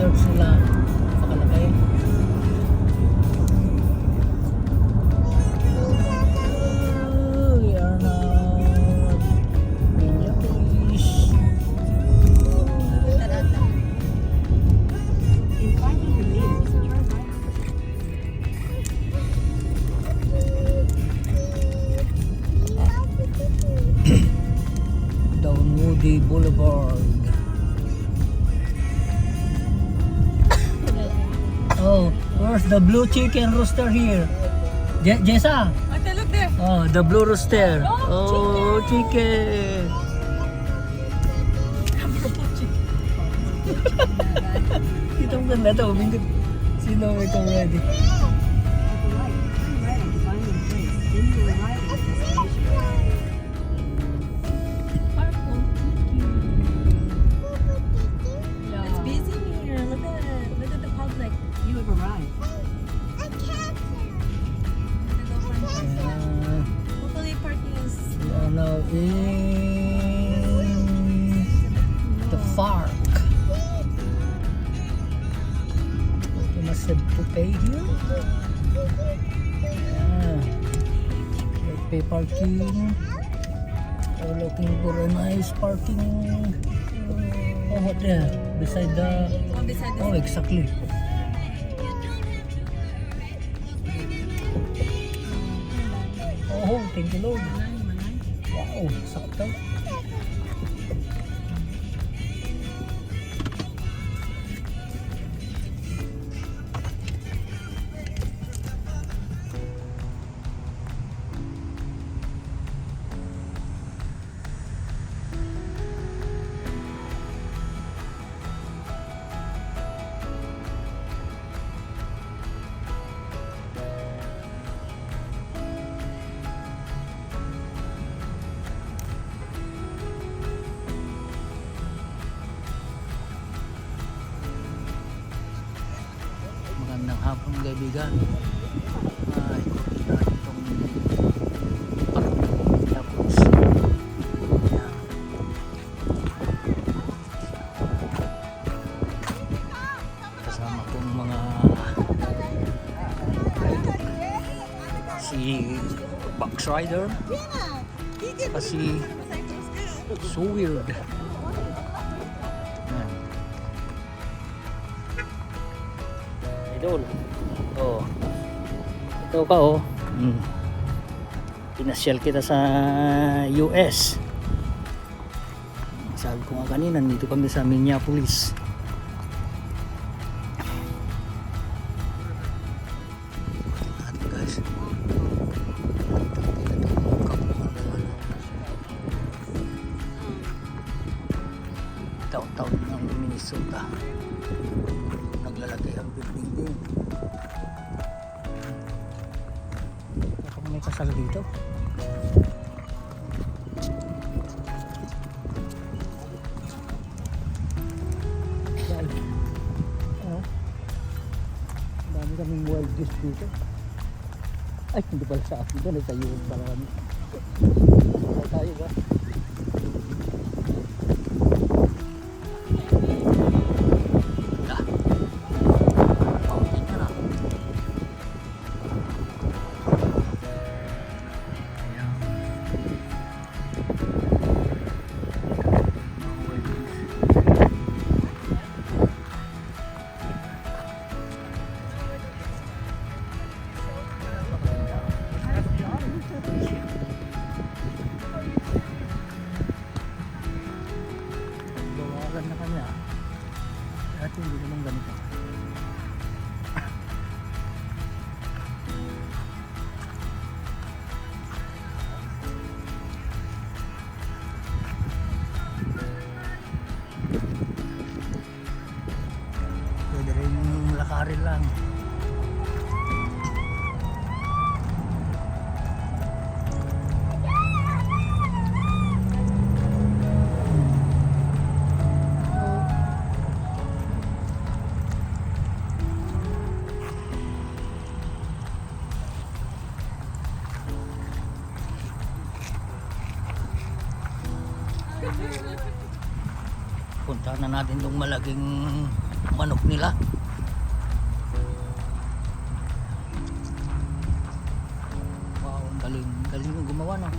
Church sila. Pakalaki. We are now at Minneapolis. In 500 meters, turn right. Down Moody Boulevard. Oh, where's the blue chicken rooster here? Jessa? Ate, look there. Oh, the blue rooster. Oh, chicken. Ito ang ganda ito. Sino ito ready? At the light, turn right onto Vineland Place. Then you will arrive at the destination. It's busy here. Look at the public. You have arrived. Hopefully parking is We are now in the park. You must have to pay here. Yeah. Pay parking. We're looking for a nice parking. Oh, what there? Beside the. beside Oh, exactly. Oh, thank you, Lord. Wow, sakto. Magandang hapon kaibigan. Ay, itong parang tapos. Ayan. Kasama kong mga rider. Si Box Rider. Si So Weird. Ayan. Idol. Oh. Ito ka oh. Pinasyal kita sa US. Sabi ko nga kanina, dito kami sa Minneapolis. At guys, taon-taon ng Minnesota. Naglalagay ang building din. Baka may kasal dito. Yan. Ano? Dami kaming wild goose dito. Ay, hindi pala sa akin doon. Sa US pala kami. Wala tayo ba? Bawalan na kanya. Dati hindi naman ganito. Pwede rin lakarin lang. punta na natin yung malaging manok nila. Wow, ang galing, galing yung gumawa, no?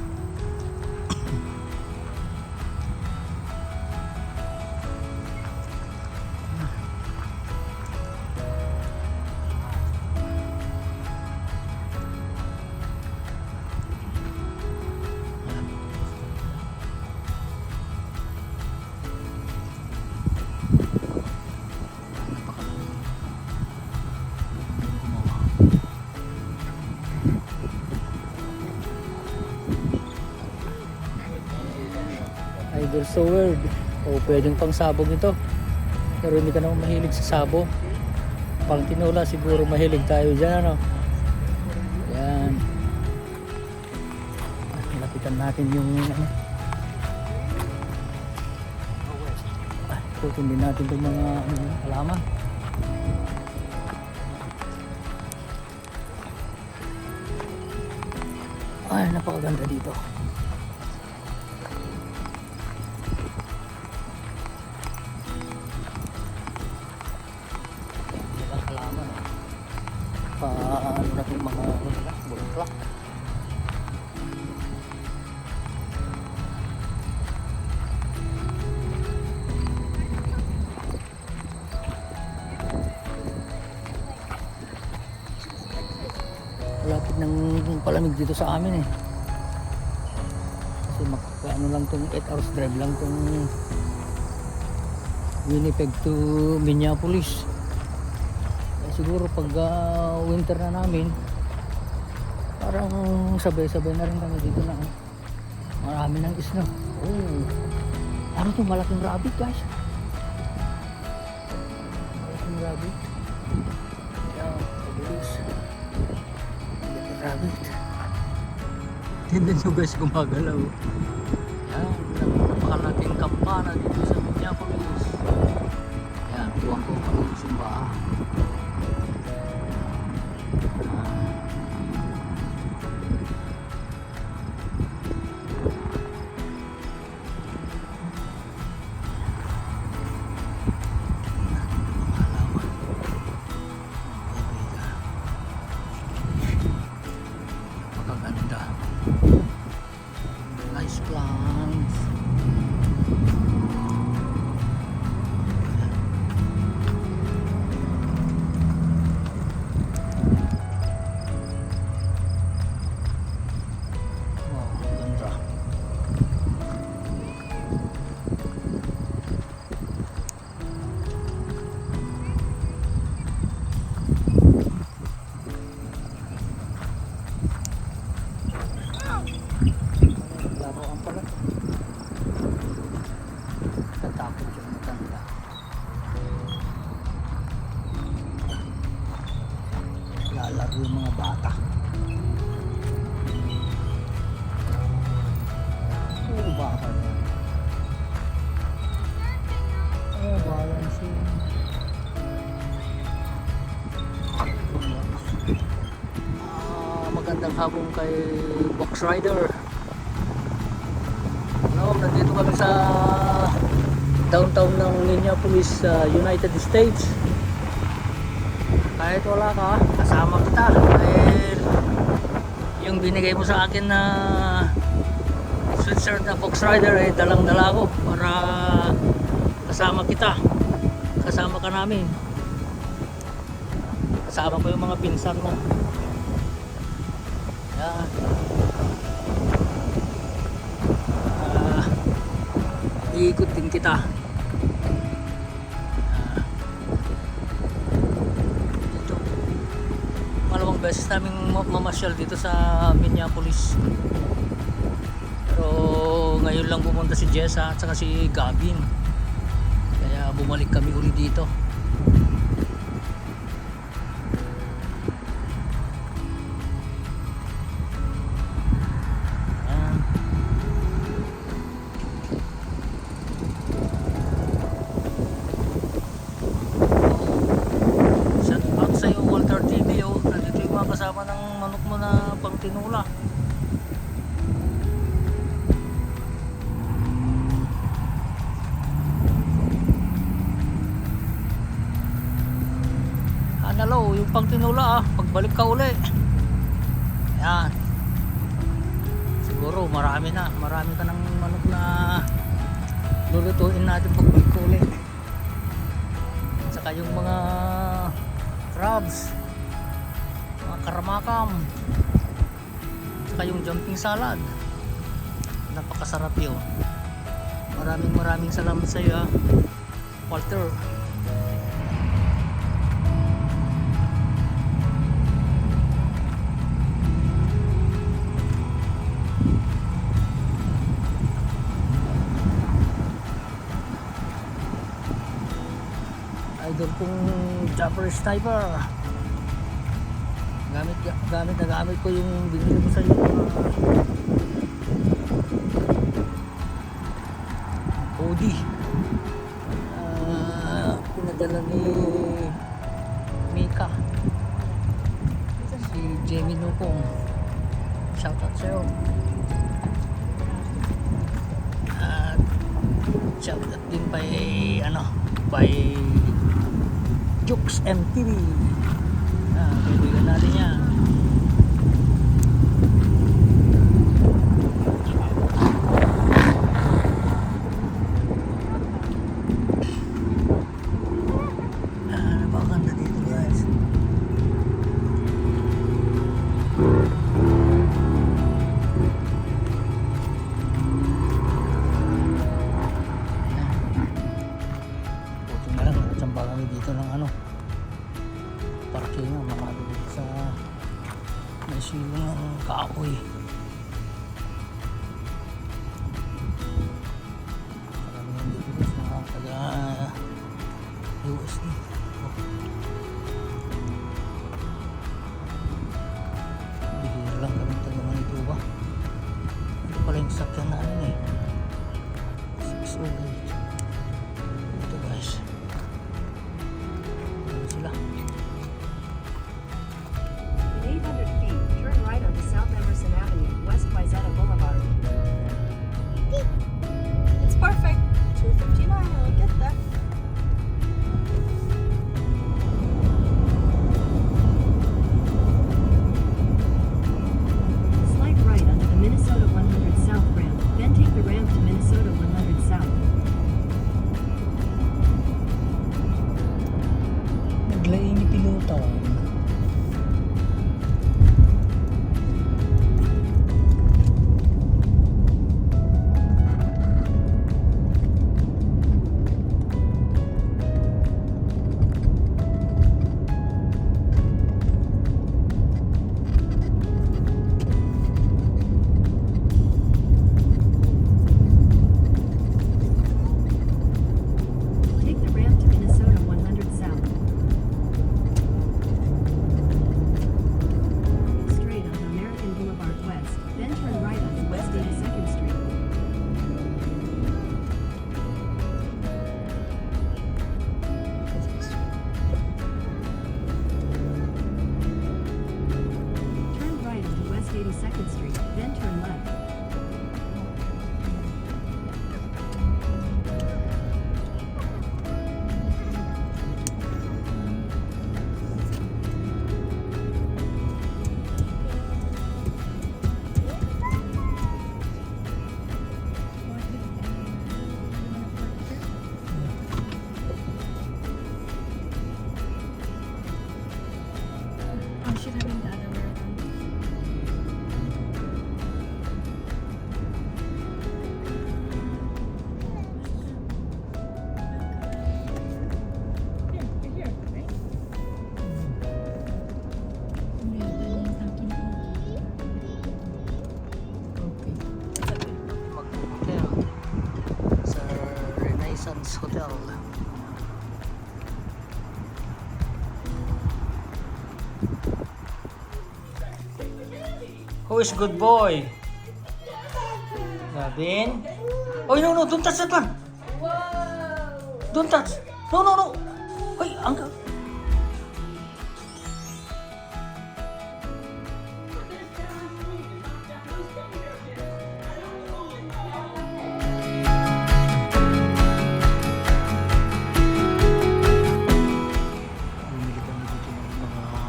Idol sword. O pwedeng pang sabog ito. Pero hindi ka naman mahilig sa sabog. Pang tinola siguro mahilig tayo dyan, ano? Yan. Lapitan natin yung ano. Tutundin natin itong mga halaman. Ay, napakaganda dito. Ibang halaman, oh. Paano na itong mga bulaklak. Malapit ng palamig dito sa amin, eh. Kasi ano lang tong 8 hours drive lang tong Winnipeg to Minneapolis. Kaya siguro pag winter na namin, parang sabay-sabay na rin kami dito na. Marami ng snow. Oh. Ano to, malaking rabbit, guys. Malaking rabbit. Yan, mabilis. Rabbit. Tingnan nyo guys, gumagalaw. Yan, napakalaking kampana dito sa Minneapolis. Yan, tuwang ko yung simbahan. Nice plants. Wow, ganda. Laruan pala. Natakot yung matanda. Lalaro yung mga bata. Oo, baka na. Oh, balancing. Magandang hapon kay Box Rider. Nandito kami sa downtown ng Minneapolis, United States. Kahit wala ka, kasama kita. Dahil yung binigay mo sa akin na sweatshirt na Box Rider ay dalang-dala ko para kasama kita. Kasama ka namin. Kasama ko yung mga pinsan mo. Yan. Iikot din kita. Dito. Malawang beses namin mamasyal dito sa Minneapolis. Pero ngayon lang pumunta si Jessa at saka si Gavin. Kaya bumalik kami uli dito. Kasama ng manok mo na pang tinula. yung pang tinula pagbalik ka uli. Yan. Siguro marami ka ng manok na lulutuin natin pagbalik ka uli. Saka yung mga crabs, mga karamakam, saka yung jumping salad. Napakasarap yun. Maraming salamat sa iyo, Walter. Idol kong Jumper Sniper. Gamit ko yung binili ko sa iyo. Cody. Pinadala ni Mika. Si Jamie Nukong. Shoutout sa'yo. At shoutout din by Jukes MTV. Kaibigan natin yan. Napakaganda dito guys. Buti na lang nakachamba kami dito ng parking mga dito sa may silong ng kahoy. Maraming dito guys mga taga USD. Bihira lang kami taga Manitoba. Ito pala yung sakyan na 608. Ito guys. Ano sila? In 800 feet, turn right onto South Emerson Avenue, West Wayzata Boulevard. It's perfect. 2:59. I'll get there. Slight right onto the Minnesota 100 South ramp, then take the ramp to Minnesota 100 South. Naglaing ni pilota. Take the ramp to Minnesota 100 South. Straight onto American Boulevard West, then turn right onto West 82nd Street. Turn right onto West 82nd Street, then turn left. I should have been the other way around. Here, you're here, right? Yeah, the name talking to Mag-hotel sa Renaissance Hotel. Who is good boy? Gavin? Oh no, don't touch that one. Don't touch. No. Hoy, angka. Bumili kami dito ng mga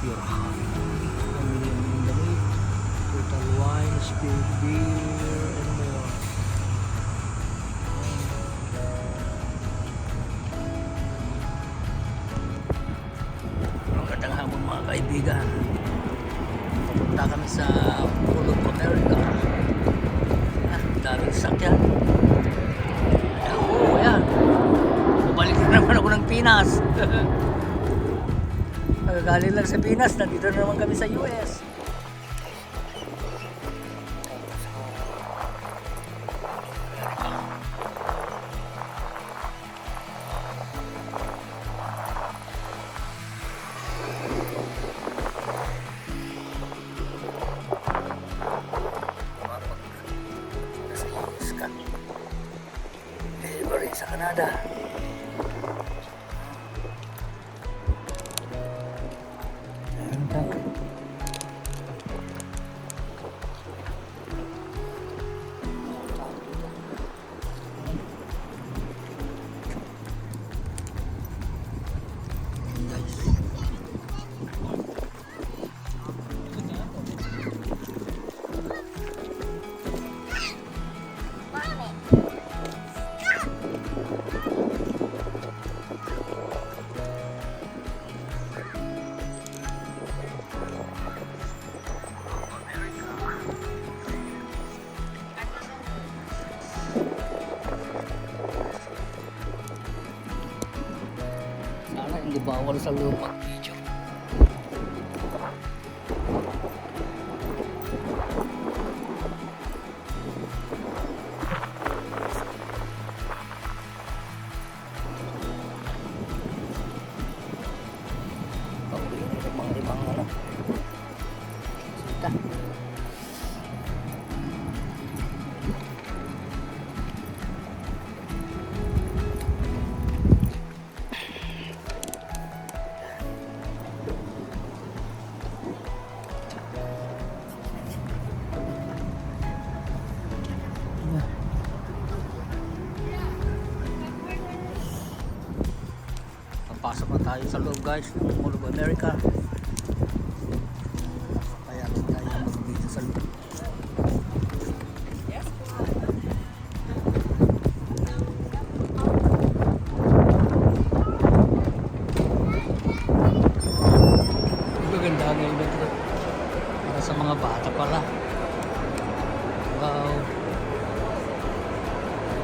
beer. 1 million in the meat, total wine, spirit beer, and more. Magandang hapon mga kaibigan. Pupunta kami sa Mall of America. Daming sakyan. Oo, yan. Bumalik na naman ako ng Pinas. Nagagaling lang sa Pinas. Nandito na naman kami sa US. Nasa US ka. Iba rin sa Canada. Sana hindi bawal sa loob mag-video. Mga ibang ano. Sita. Papasok na tayo sa loob guys ng Mall of America. Kaya tayo mag-video sa loob. Gaganda ang event ito. Para sa mga bata pala. Wow.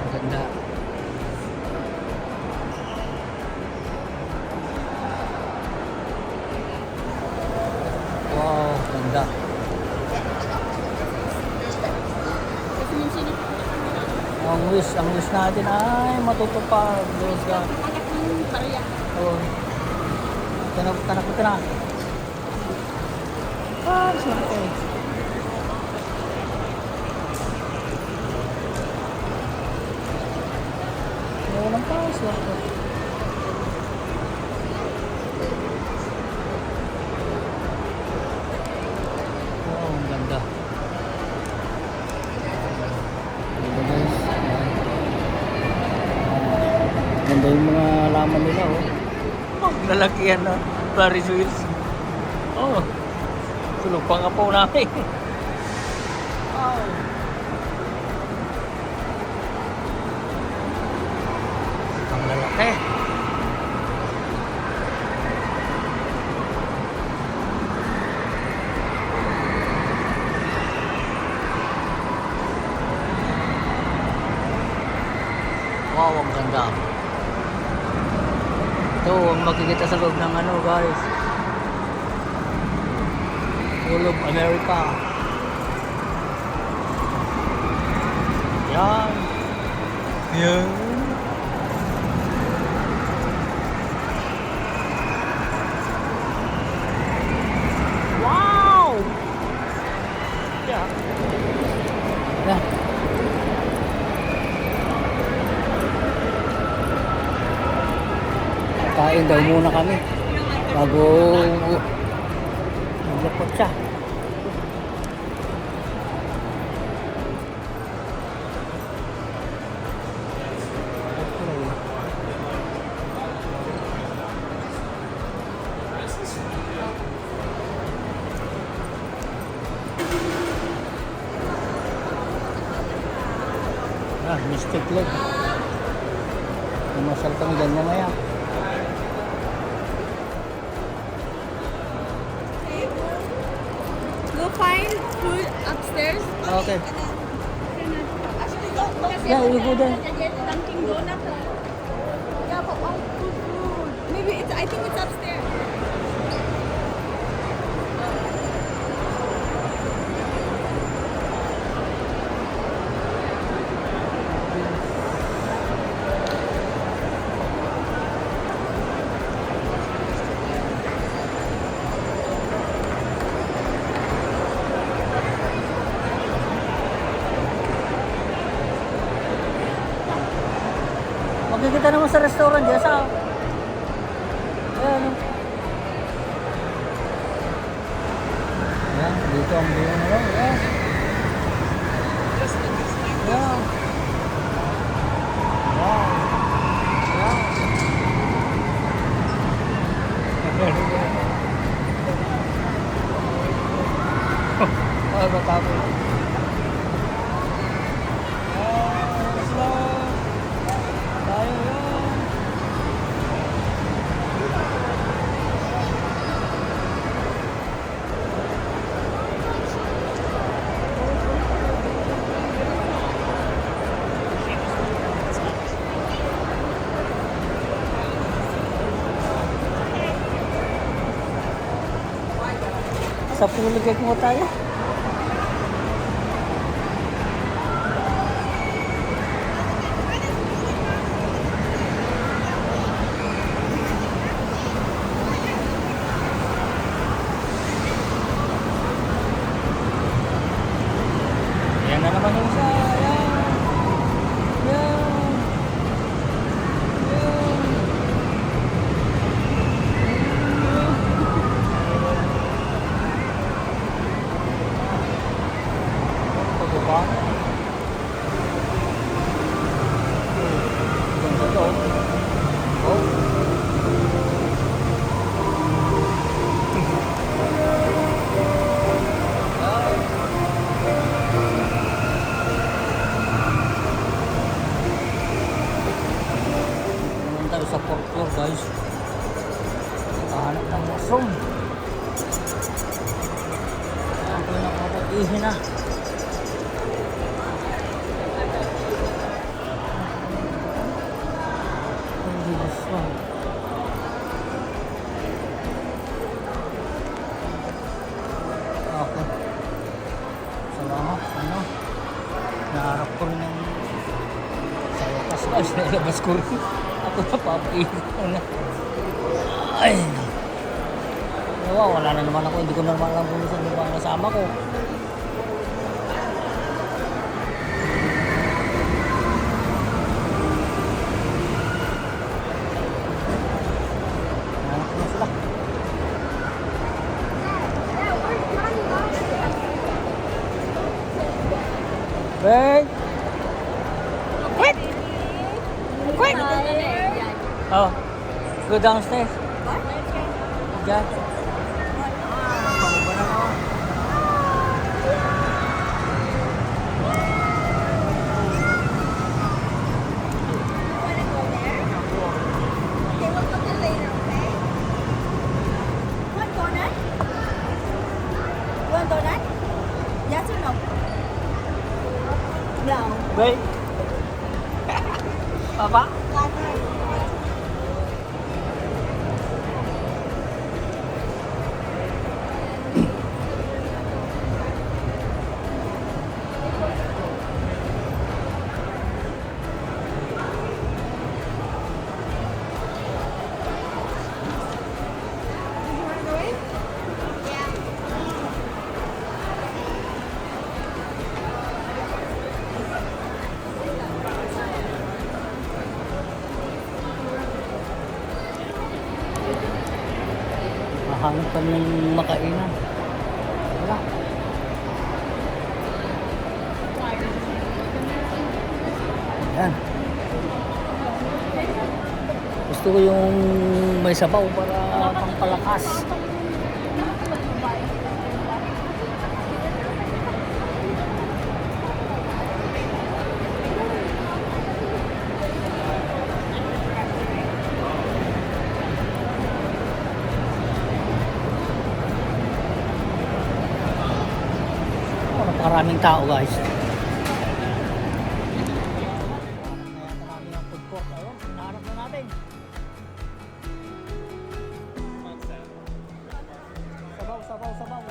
Ang ganda. Wow, ganda. Ang wish natin ay matutupad. Diyos ka. Oo. Tanak ko na. Ah, swerte. Walang pa, swerte. Wow, ang ganda. Ganda guys. Ganda yung mga laman nila oh. Oh, lalaki yan na. Paris wheels. Oh. Tulog pa nga po namin. Wow. Ang lalaki. Wow, ang ganda. Ito ang makikita sa loob ng ano guys. Mall of America. Yan. Yan. Wow! Yeah. Yan. Kain daw muna kami bago maglapot siya. Mystic Lake. Mamasal kami dyan mamaya. Go find food upstairs. Okay. Kasi Yeah, you go there. Dunkin' Donut. Yeah, but all food. Maybe it's, I think it's upstairs. Makikita naman sa restaurant dyan sa... Ayan. Ayan, dito ang buong ano. Ayan. Ayan. Wow. Ayan. Ay, matapos. Sa puligay mo tayo. Yan na naman yung isa. Yan. Yan. Pagkabang. Ganda to. Oh. Naman tayo sa fourth floor, guys. Kahanap ng mushroom. Ayan, kung nakapag-ihi na. Hindi mushroom. Okay. Salamat. Ano? Naharap ko rin ng sa wakas, guys. Nilabas ko rin. Ako napapaihi ko na. Ay. Wala na naman ako. Hindi ko naman alam kung saan ba ang nasama ko. Hanap ko na sila. Wait! Quick! Quick! Oh, go downstairs. Diyan. Yes or no? No. Wait. Papa? Hanap kami ng makainan. Wala. Ayan. Gusto ko yung may sabaw para pangpalakas. Napakaraming tao guys. Namin ang food court. Ayun, hinahanap na natin. Sabaw, sabaw, sabaw.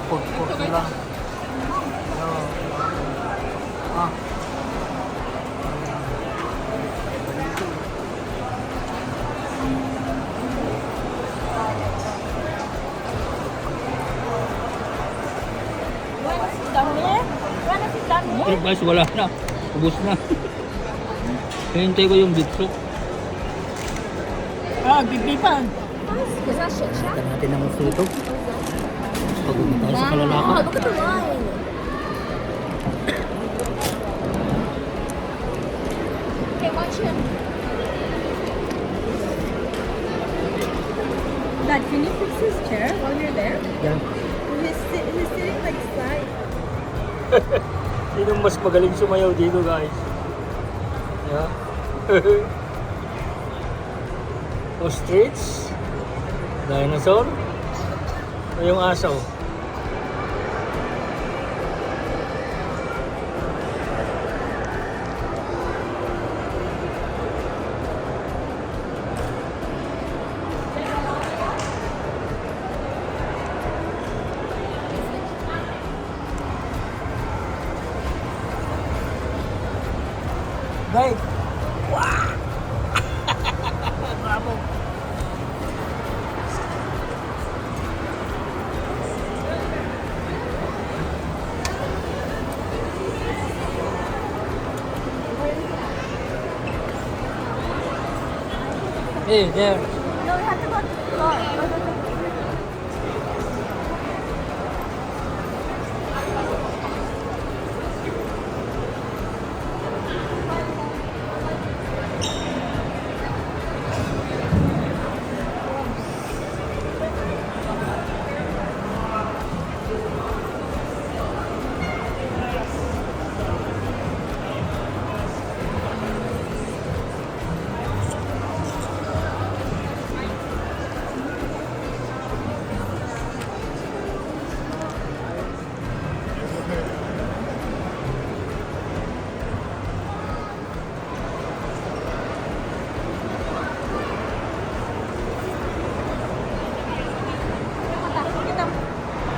Food court nila. Ah. Pero guys, wala na. Ubus na. Hintay ko yung bitrok. Ah, bibipan. Is that Shake Shack? Kita natin ang fruto. Pagod na tayo sa kalalaka. Wow, look at the line. Okay, watch him. Dad, can you fix his chair while you're there? Yan. He's sitting like side. Sino mas magaling sumayaw dito guys? Yeah. Ostrich, dinosaur, o yung asaw. Guys, wow! Bravo! Hey, there. No, we have to go to the floor.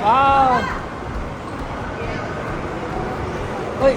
Wow! Uy!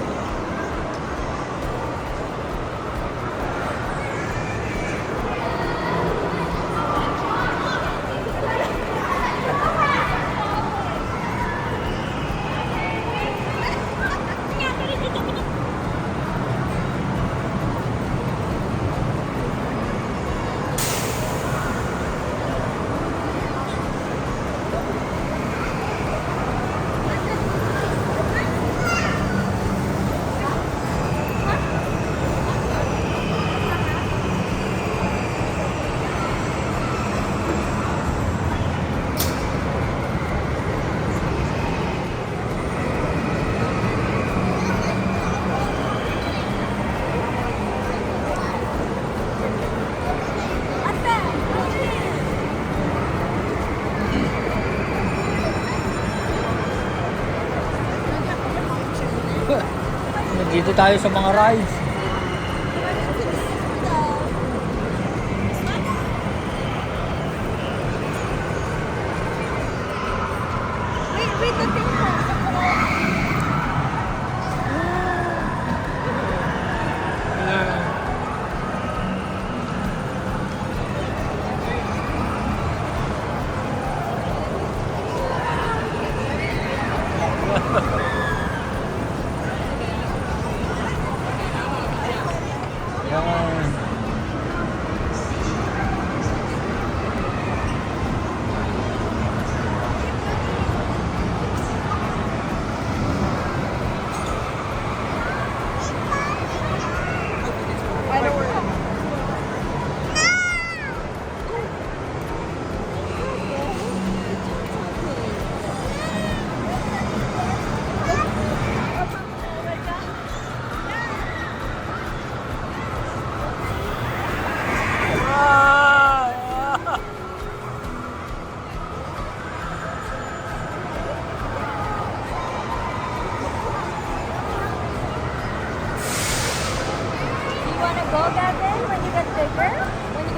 Dito tayo sa mga rides. Wait, the thing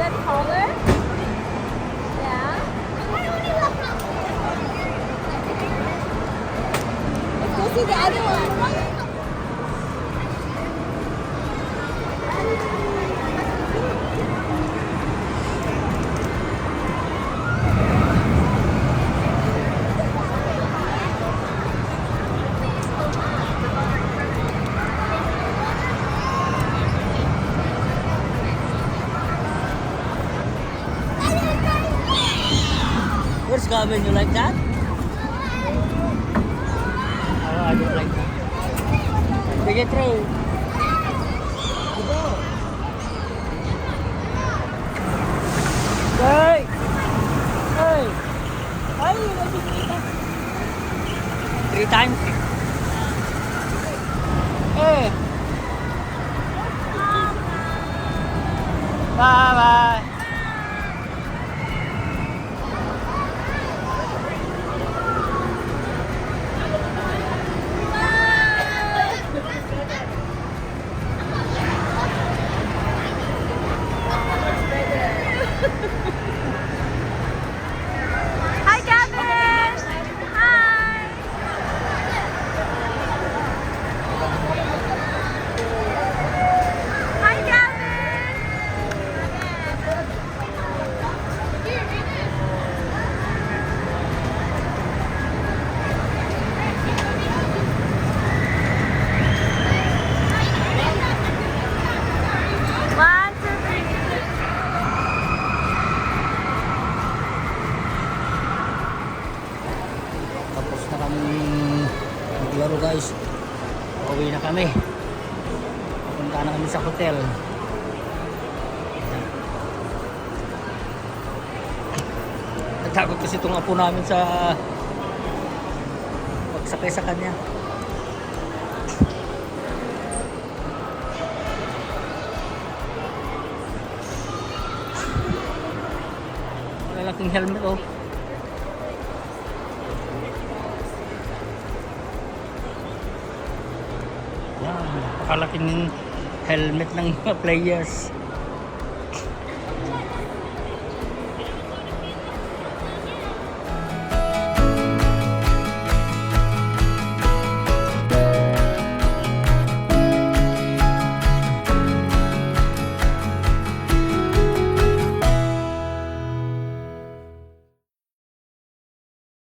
get taller? Yeah. Let's go see the other one. Where's Gavin? You like that? Oh, I don't like that. Bigay through. Hey! Hey! Ay, nakikita. 3 times. Hey! Bye-bye. Hi, Gavin. Hi. Hi, Gavin. One, two, three. Tapos na kami maglaro guys. Pauwi na kami. Punta na kami sa hotel. Nagtakot kasi itong apo namin sa pagsakay sa kanya. Malalaking helmet oh. Yan, napakalaking helmet ng mga players.